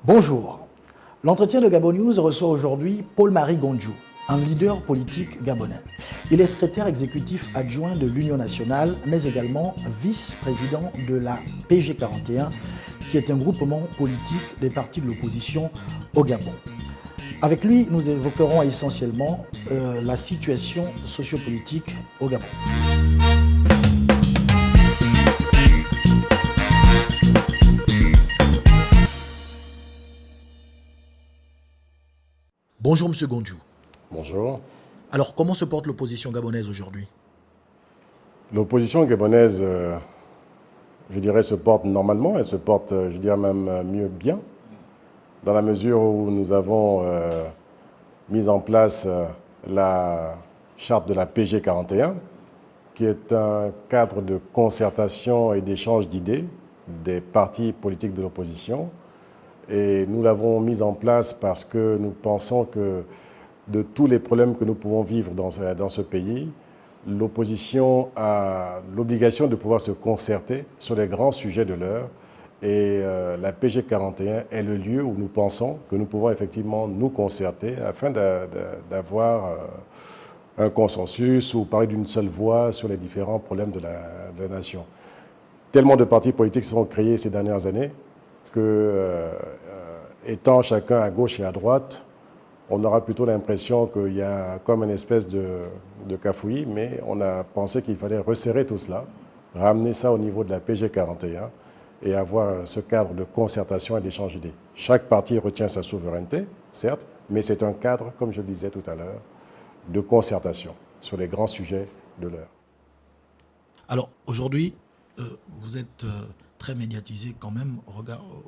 Bonjour. L'entretien de Gabon News reçoit aujourd'hui Paul-Marie Gondjou, un leader politique gabonais. Il est secrétaire exécutif adjoint de l'Union nationale, mais également vice-président de la PG41, qui est un groupement politique des partis de l'opposition au Gabon. Avec lui, nous évoquerons essentiellement la situation sociopolitique au Gabon. Bonjour Monsieur Gondjou. Bonjour. Alors comment se porte l'opposition gabonaise aujourd'hui? L'opposition gabonaise, je dirais, se porte normalement. Elle se porte, je dirais même mieux bien, dans la mesure où nous avons mis en place la charte de la PG41, qui est un cadre de concertation et d'échange d'idées des partis politiques de l'opposition. Et nous l'avons mise en place parce que nous pensons que de tous les problèmes que nous pouvons vivre dans ce pays, l'opposition a l'obligation de pouvoir se concerter sur les grands sujets de l'heure. Et la PG 41 est le lieu où nous pensons que nous pouvons effectivement nous concerter afin d'avoir un consensus ou parler d'une seule voix sur les différents problèmes de la nation. Tellement de partis politiques se sont créés ces dernières années que, étant chacun à gauche et à droite, on aura plutôt l'impression qu'il y a comme une espèce de cafouillis, mais on a pensé qu'il fallait resserrer tout cela, ramener ça au niveau de la PG 41 et avoir ce cadre de concertation et d'échange d'idées. Chaque parti retient sa souveraineté, certes, mais c'est un cadre, comme je le disais tout à l'heure, de concertation sur les grands sujets de l'heure. Alors aujourd'hui, vous êtes très médiatisé quand même,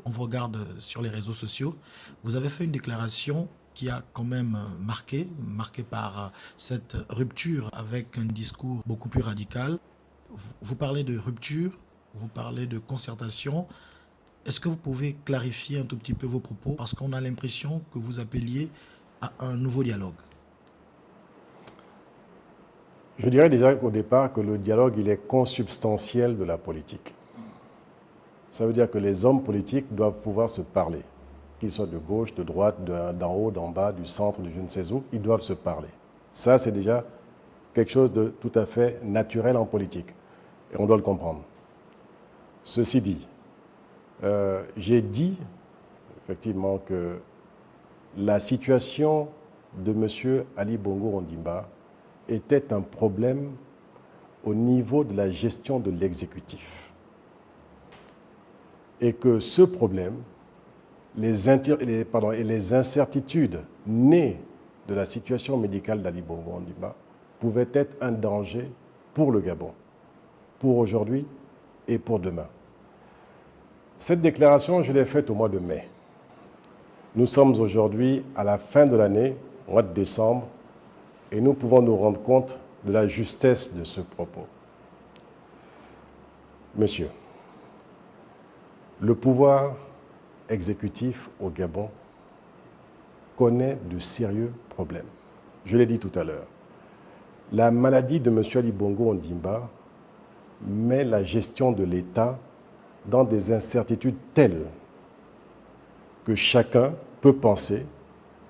on vous regarde sur les réseaux sociaux. Vous avez fait une déclaration qui a quand même marqué par cette rupture avec un discours beaucoup plus radical. Vous parlez de rupture, vous parlez de concertation. Est-ce que vous pouvez clarifier un tout petit peu vos propos? Parce qu'on a l'impression que vous appeliez à un nouveau dialogue. Je dirais déjà qu'au départ que le dialogue, il est consubstantiel de la politique. Ça veut dire que les hommes politiques doivent pouvoir se parler. Qu'ils soient de gauche, de droite, d'en haut, d'en bas, du centre, de je ne sais où, ils doivent se parler. Ça, c'est déjà quelque chose de tout à fait naturel en politique. Et on doit le comprendre. Ceci dit, j'ai dit effectivement que la situation de M. Ali Bongo Ondimba était un problème au niveau de la gestion de l'exécutif. Et que ce problème, les incertitudes nées de la situation médicale d'Ali Bongo Ondimba pouvaient être un danger pour le Gabon, pour aujourd'hui et pour demain. Cette déclaration, je l'ai faite au mois de mai. Nous sommes aujourd'hui à la fin de l'année, au mois de décembre, et nous pouvons nous rendre compte de la justesse de ce propos. Monsieur, le pouvoir exécutif au Gabon connaît de sérieux problèmes. Je l'ai dit tout à l'heure. La maladie de M. Ali Bongo Ondimba met la gestion de l'État dans des incertitudes telles que chacun peut penser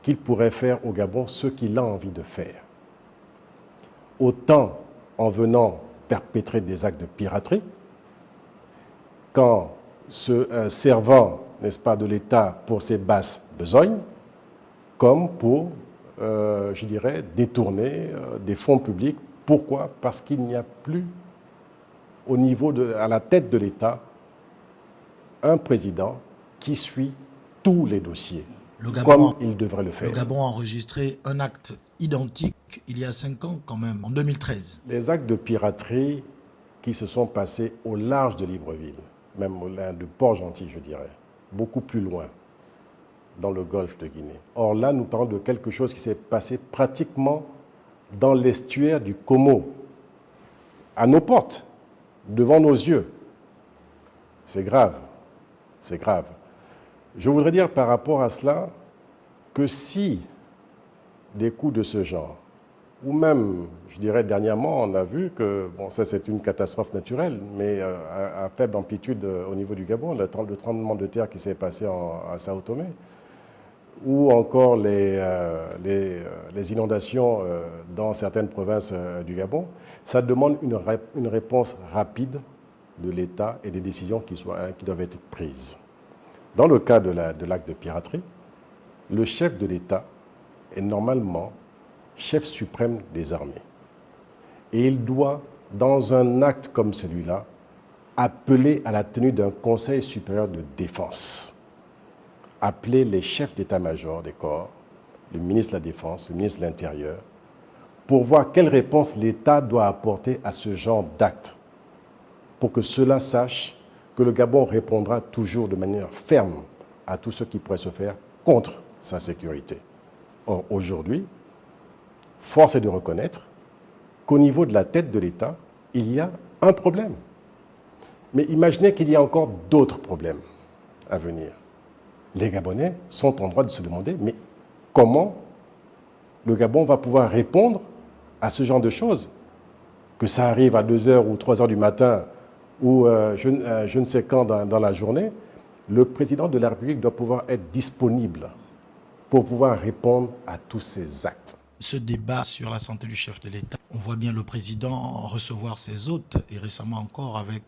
qu'il pourrait faire au Gabon ce qu'il a envie de faire. Autant en venant perpétrer des actes de piraterie, qu'en se servant, n'est-ce pas, de l'État pour ses basses besognes, comme pour, je dirais, détourner des fonds publics. Pourquoi? Parce qu'il n'y a plus, au niveau à la tête de l'État, un président qui suit tous les dossiers, comme il devrait le faire. Le Gabon a enregistré un acte identique il y a 5 ans quand même, en 2013. Les actes de piraterie qui se sont passés au large de Libreville, même au large de Port-Gentil, je dirais, beaucoup plus loin, dans le golfe de Guinée. Or là, nous parlons de quelque chose qui s'est passé pratiquement dans l'estuaire du Como, à nos portes, devant nos yeux. C'est grave, c'est grave. Je voudrais dire par rapport à cela que si des coups de ce genre ou même, je dirais dernièrement, on a vu que, bon, ça c'est une catastrophe naturelle, mais à faible amplitude au niveau du Gabon, le tremblement de terre qui s'est passé à Sao Tomé, ou encore les inondations dans certaines provinces du Gabon, ça demande une réponse rapide de l'État et des décisions qui doivent être prises. Dans le cas de l'acte de piraterie, le chef de l'État est normalement chef suprême des armées. Et il doit, dans un acte comme celui-là, appeler à la tenue d'un Conseil supérieur de défense. Appeler les chefs d'état-major des corps, le ministre de la Défense, le ministre de l'Intérieur, pour voir quelle réponse l'État doit apporter à ce genre d'acte, pour que ceux-là sachent que le Gabon répondra toujours de manière ferme à tout ce qui pourrait se faire contre sa sécurité. Or, aujourd'hui, force est de reconnaître qu'au niveau de la tête de l'État, il y a un problème. Mais imaginez qu'il y a encore d'autres problèmes à venir. Les Gabonais sont en droit de se demander, mais comment le Gabon va pouvoir répondre à ce genre de choses? Que ça arrive à 2h ou 3h du matin ou je ne sais quand dans la journée, le président de la République doit pouvoir être disponible pour pouvoir répondre à tous ces actes. Ce débat sur la santé du chef de l'État, on voit bien le président recevoir ses hôtes, et récemment encore avec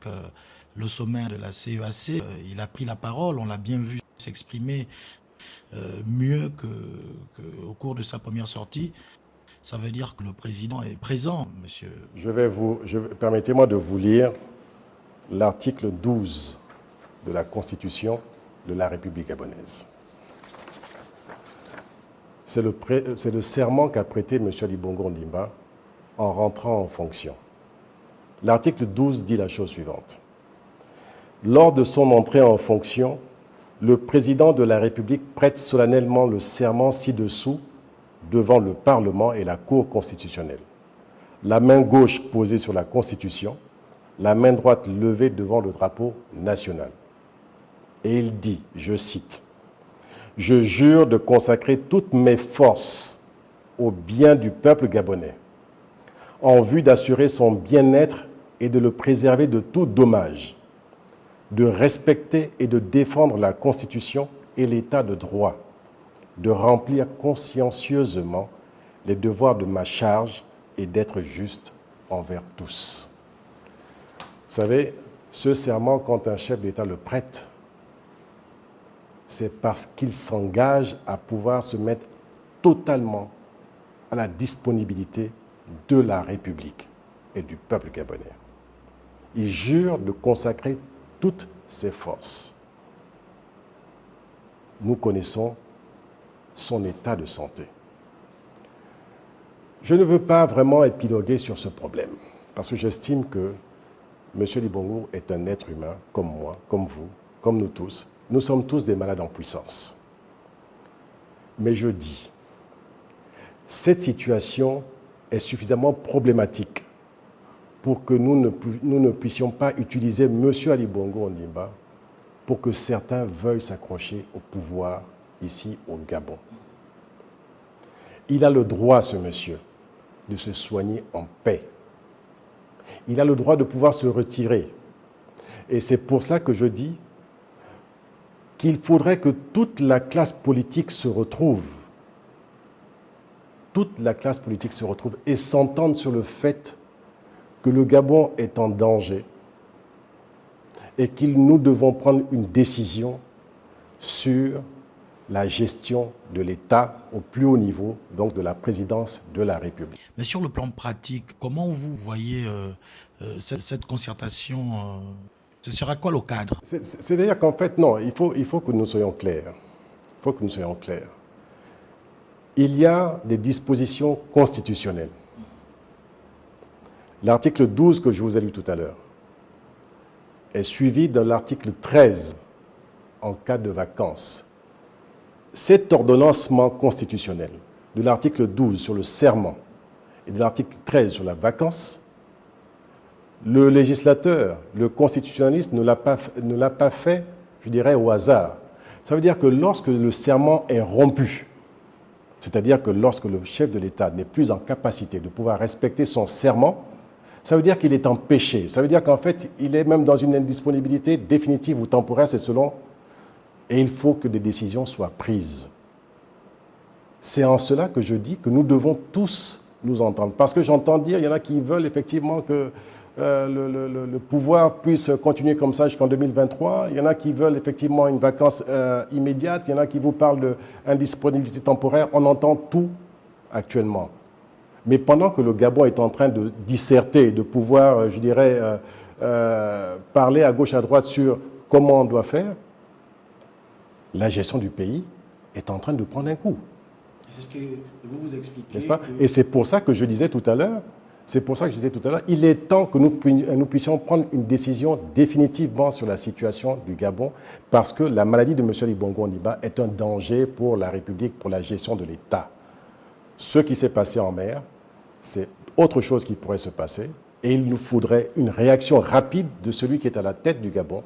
le sommet de la CEAC, il a pris la parole, on l'a bien vu s'exprimer mieux qu'au cours de sa première sortie. Ça veut dire que le président est présent, monsieur. Permettez-moi de vous lire l'article 12 de la Constitution de la République gabonaise. C'est le serment qu'a prêté M. Ali Bongo Ondimba en rentrant en fonction. L'article 12 dit la chose suivante. Lors de son entrée en fonction, le président de la République prête solennellement le serment ci-dessous devant le Parlement et la Cour constitutionnelle. La main gauche posée sur la Constitution, la main droite levée devant le drapeau national. Et il dit, je cite, « Je jure de consacrer toutes mes forces au bien du peuple gabonais, en vue d'assurer son bien-être et de le préserver de tout dommage, de respecter et de défendre la Constitution et l'État de droit, de remplir consciencieusement les devoirs de ma charge et d'être juste envers tous. » Vous savez, ce serment, quand un chef d'État le prête, c'est parce qu'il s'engage à pouvoir se mettre totalement à la disponibilité de la République et du peuple gabonais. Il jure de consacrer toutes ses forces. Nous connaissons son état de santé. Je ne veux pas vraiment épiloguer sur ce problème, parce que j'estime que M. Libongo est un être humain comme moi, comme vous, comme nous tous. Nous sommes tous des malades en puissance. Mais je dis, cette situation est suffisamment problématique pour que nous ne puissions pas utiliser M. Ali Bongo Ondimba pour que certains veuillent s'accrocher au pouvoir ici au Gabon. Il a le droit, ce monsieur, de se soigner en paix. Il a le droit de pouvoir se retirer. Et c'est pour ça que je dis qu'il faudrait que toute la classe politique se retrouve. Toute la classe politique se retrouve et s'entende sur le fait que le Gabon est en danger et que nous devons prendre une décision sur la gestion de l'État au plus haut niveau, donc de la présidence de la République. Mais sur le plan pratique, comment vous voyez cette concertation ce sera quoi le cadre? C'est-à-dire qu'en fait, non, il faut que nous soyons clairs. Il faut que nous soyons clairs. Il y a des dispositions constitutionnelles. L'article 12 que je vous ai lu tout à l'heure est suivi de l'article 13 en cas de vacances. Cet ordonnancement constitutionnel de l'article 12 sur le serment et de l'article 13 sur la vacance, le législateur, le constitutionnaliste ne l'a pas fait, je dirais, au hasard. Ça veut dire que lorsque le serment est rompu, C'est-à-dire que lorsque le chef de l'État n'est plus en capacité de pouvoir respecter son serment, ça veut dire qu'il est empêché. Ça veut dire qu'en fait, il est même dans une indisponibilité définitive ou temporaire, c'est selon. Et il faut que des décisions soient prises. C'est en cela que je dis que nous devons tous nous entendre. Parce que j'entends dire, il y en a qui veulent effectivement que le pouvoir puisse continuer comme ça jusqu'en 2023. Il y en a qui veulent effectivement une vacance immédiate. Il y en a qui vous parlent d'indisponibilité temporaire. On entend tout actuellement. Mais pendant que le Gabon est en train de disserter, de pouvoir, je dirais, parler à gauche, à droite sur comment on doit faire, la gestion du pays est en train de prendre un coup. C'est ce que vous expliquez. N'est-ce pas? Et c'est pour ça que je disais tout à l'heure, il est temps que nous puissions prendre une décision définitivement sur la situation du Gabon, parce que la maladie de M. Ali Bongo Ondimba est un danger pour la République, pour la gestion de l'État. Ce qui s'est passé en mer, c'est autre chose qui pourrait se passer, et il nous faudrait une réaction rapide de celui qui est à la tête du Gabon,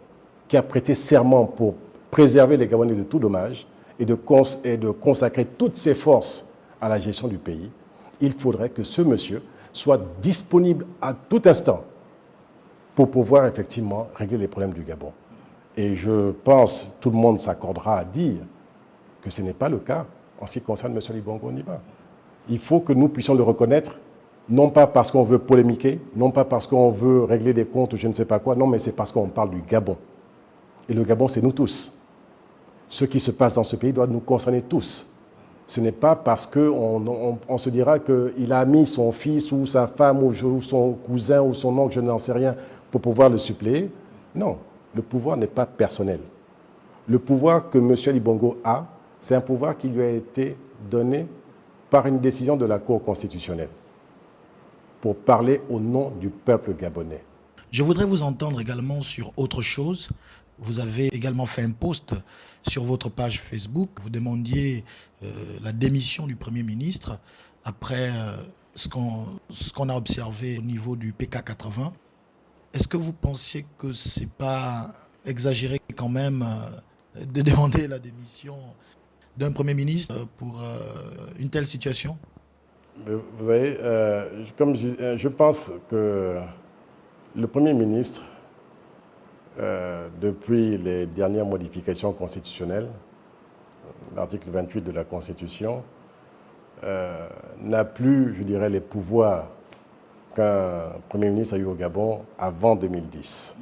qui a prêté serment pour préserver les Gabonais de tout dommage et de consacrer toutes ses forces à la gestion du pays. Il faudrait que ce monsieur soit disponible à tout instant pour pouvoir effectivement régler les problèmes du Gabon. Et je pense, tout le monde s'accordera à dire que ce n'est pas le cas en ce qui concerne M. Ali Bongo Ondimba. Il faut que nous puissions le reconnaître, non pas parce qu'on veut polémiquer, non pas parce qu'on veut régler des comptes ou je ne sais pas quoi, non, mais c'est parce qu'on parle du Gabon. Et le Gabon, c'est nous tous. Ce qui se passe dans ce pays doit nous concerner tous. Ce n'est pas parce qu'on se dira qu'il a mis son fils ou sa femme ou son cousin ou son oncle, je n'en sais rien, pour pouvoir le suppléer. Non, le pouvoir n'est pas personnel. Le pouvoir que M. Ali Bongo a, c'est un pouvoir qui lui a été donné par une décision de la Cour constitutionnelle pour parler au nom du peuple gabonais. Je voudrais vous entendre également sur autre chose. Vous avez également fait un post sur votre page Facebook. Vous demandiez la démission du Premier ministre après ce qu'on a observé au niveau du PK80. Est-ce que vous pensiez que ce n'est pas exagéré quand même de demander la démission d'un Premier ministre pour une telle situation? Vous savez, je pense que le Premier ministre, depuis les dernières modifications constitutionnelles, l'article 28 de la Constitution, n'a plus, je dirais, les pouvoirs qu'un Premier ministre a eu au Gabon avant 2010.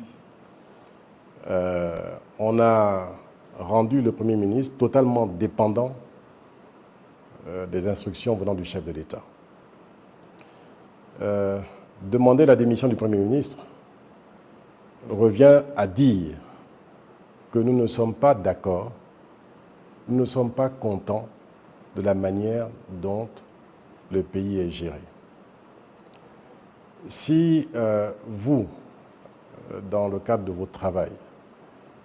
On a rendu le Premier ministre totalement dépendant des instructions venant du chef de l'État. Demander la démission du Premier ministre revient à dire que nous ne sommes pas d'accord, nous ne sommes pas contents de la manière dont le pays est géré. Si vous, dans le cadre de votre travail,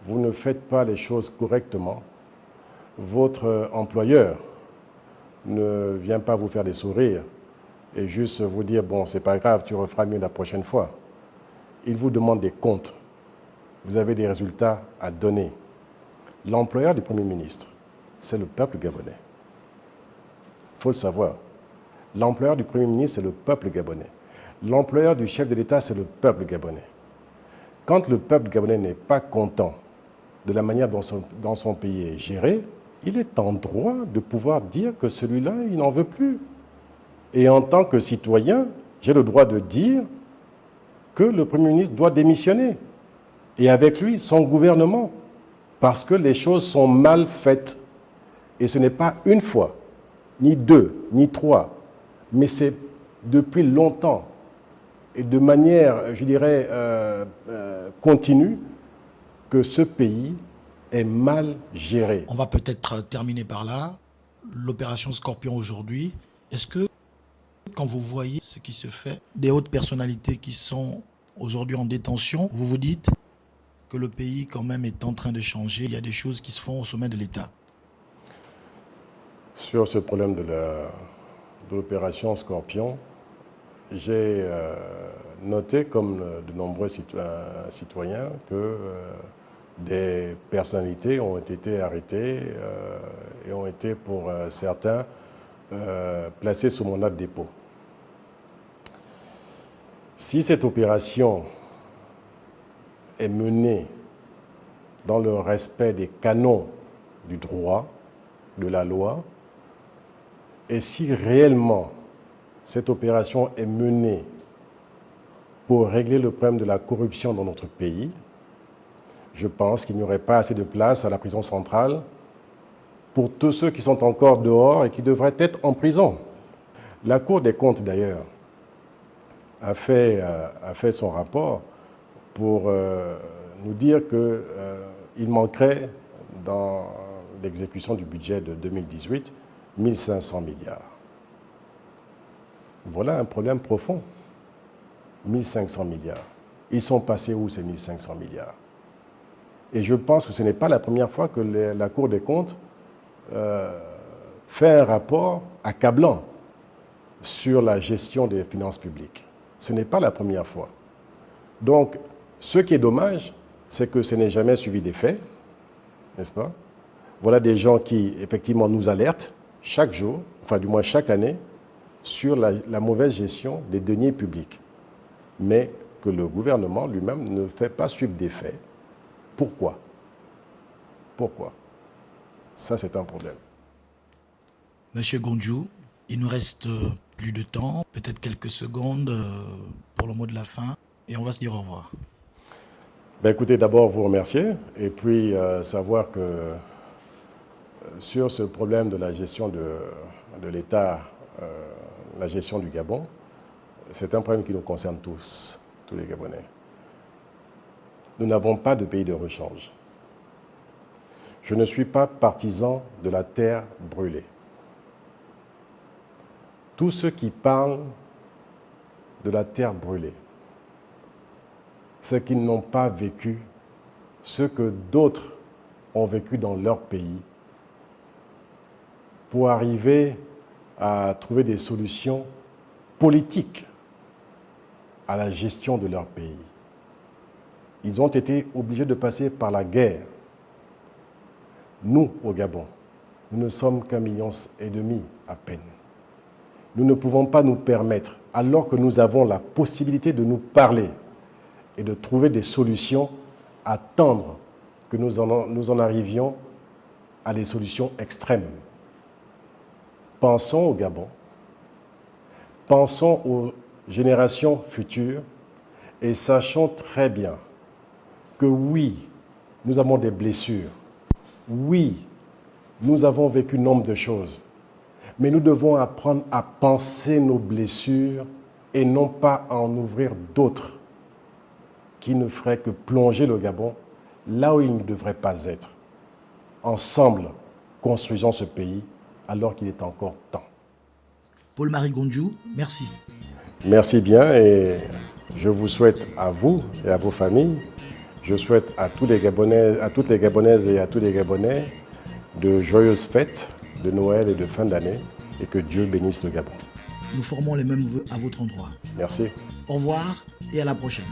vous ne faites pas les choses correctement, votre employeur ne vient pas vous faire des sourires et juste vous dire « bon, c'est pas grave, tu referas mieux la prochaine fois ». Il vous demande des comptes. Vous avez des résultats à donner. L'employeur du Premier ministre, c'est le peuple gabonais. Il faut le savoir. L'employeur du Premier ministre, c'est le peuple gabonais. L'employeur du chef de l'État, c'est le peuple gabonais. Quand le peuple gabonais n'est pas content de la manière dont son pays est géré, il est en droit de pouvoir dire que celui-là, il n'en veut plus. Et en tant que citoyen, j'ai le droit de dire que le Premier ministre doit démissionner. Et avec lui, son gouvernement. Parce que les choses sont mal faites. Et ce n'est pas une fois, ni deux, ni trois, mais c'est depuis longtemps et de manière, je dirais, continue, que ce pays est mal géré. On va peut-être terminer par là. L'opération Scorpion aujourd'hui, est-ce que quand vous voyez ce qui se fait, des hautes personnalités qui sont aujourd'hui en détention, vous vous dites que le pays quand même est en train de changer, il y a des choses qui se font au sommet de l'État? Sur ce problème de l'opération Scorpion, j'ai noté, comme de nombreux citoyens, que des personnalités ont été arrêtées et ont été, pour certains, placé sous mandat de dépôt. Si cette opération est menée dans le respect des canons du droit, de la loi, et si réellement cette opération est menée pour régler le problème de la corruption dans notre pays, je pense qu'il n'y aurait pas assez de place à la prison centrale pour tous ceux qui sont encore dehors et qui devraient être en prison. La Cour des comptes, d'ailleurs, a fait son rapport pour nous dire qu'il manquerait dans l'exécution du budget de 2018 1500 milliards. Voilà un problème profond. 1500 milliards. Ils sont passés où ces 1500 milliards? Et je pense que ce n'est pas la première fois que la Cour des comptes fait un rapport accablant sur la gestion des finances publiques. Ce n'est pas la première fois. Donc, ce qui est dommage, c'est que ce n'est jamais suivi des faits, n'est-ce pas? Voilà des gens qui, effectivement, nous alertent chaque jour, enfin du moins chaque année, sur la mauvaise gestion des deniers publics. Mais que le gouvernement lui-même ne fait pas suivre des faits. Pourquoi? Pourquoi? Ça, c'est un problème. Monsieur Gondjou, il nous reste plus de temps, peut-être quelques secondes pour le mot de la fin, et on va se dire au revoir. Ben écoutez, d'abord vous remercier, et puis savoir que sur ce problème de la gestion de l'État, la gestion du Gabon, c'est un problème qui nous concerne tous les Gabonais. Nous n'avons pas de pays de rechange. Je ne suis pas partisan de la terre brûlée. Tous ceux qui parlent de la terre brûlée, c'est qu'ils n'ont pas vécu ce que d'autres ont vécu dans leur pays pour arriver à trouver des solutions politiques à la gestion de leur pays. Ils ont été obligés de passer par la guerre. Nous, au Gabon, nous ne sommes qu'1,5 million à peine. Nous ne pouvons pas nous permettre, alors que nous avons la possibilité de nous parler et de trouver des solutions, attendre que nous en arrivions à des solutions extrêmes. Pensons au Gabon, pensons aux générations futures et sachons très bien que oui, nous avons des blessures, oui, nous avons vécu nombre de choses, mais nous devons apprendre à penser nos blessures et non pas à en ouvrir d'autres qui ne feraient que plonger le Gabon là où il ne devrait pas être. Ensemble, construisons ce pays alors qu'il est encore temps. Paul-Marie Gondjou, merci. Merci bien et je vous souhaite à vous et à vos familles, je souhaite à tous les Gabonais, à toutes les Gabonaises et à tous les Gabonais de joyeuses fêtes de Noël et de fin d'année et que Dieu bénisse le Gabon. Nous formons les mêmes vœux à votre endroit. Merci. Au revoir et à la prochaine.